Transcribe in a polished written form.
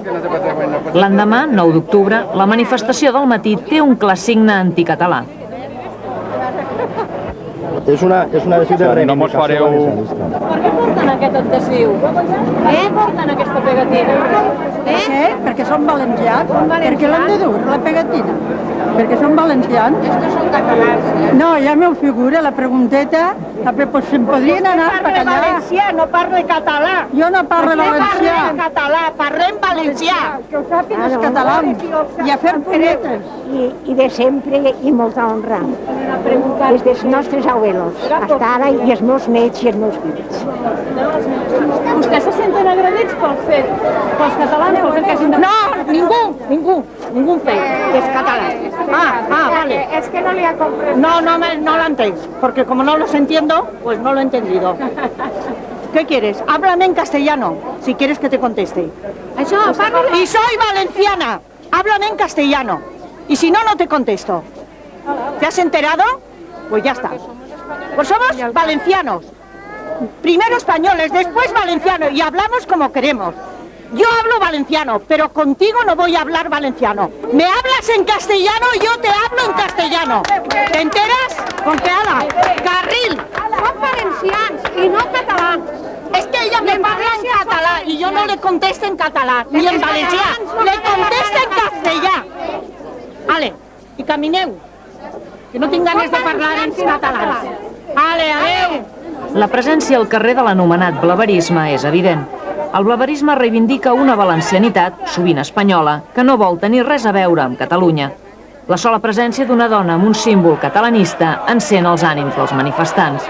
L'endemà, 9 d'octubre, la manifestació del matí té un clar signe anticatalà. És un adhesiu de reivindicació valencianista. Per què porten aquest adhesiu? Per què porten aquesta pegatina? Per què? Perquè són valencians. Perquè l'han de dur, la pegatina. Perquè són valencians. Estos són catalans. No, ja m'ho figura, la pregunteta. Se'n podrien anar per allà. Valencià, no parle català. Jo no parlo valencià. Parlem català, parlem valencià. Que ho sàpiguen els catalans. I a fer punyetes. I de sempre i molta honra. Des dels nostres abuelos, hasta ara, i els meus nets i els meus fills. Vostès se senten agredits pels catalans? No, ningú fet, que és català. Vale. Es que no li ha comprendido. No lo entendéis, porque como no los entiendo, pues no lo he entendido. ¿Qué quieres? Háblame en castellano, si quieres que te conteste. Y soy valenciana, háblame en castellano. Y si no, no te contesto. ¿Te has enterado? Pues ya está. Pues somos valencianos. Primero españoles, después valencianos, y hablamos como queremos. Yo hablo valenciano, pero contigo no voy a hablar valenciano. Me hablas en castellano y yo te hablo en castellano. ¿Te enteras? Con que ala, carril. Som valencians i no catalans. Es que ella me parla en català y yo no le contesto en català, ni en valencià. Le contesto en castellà. Ale, i camineu, que no tinc ganes de parlar en català. Ale, adeu. La presència al carrer de l'anomenat blaverisme és evident. El blaverisme reivindica una valencianitat, sovint espanyola, que no vol tenir res a veure amb Catalunya. La sola presència d'una dona amb un símbol catalanista encén els ànims dels manifestants.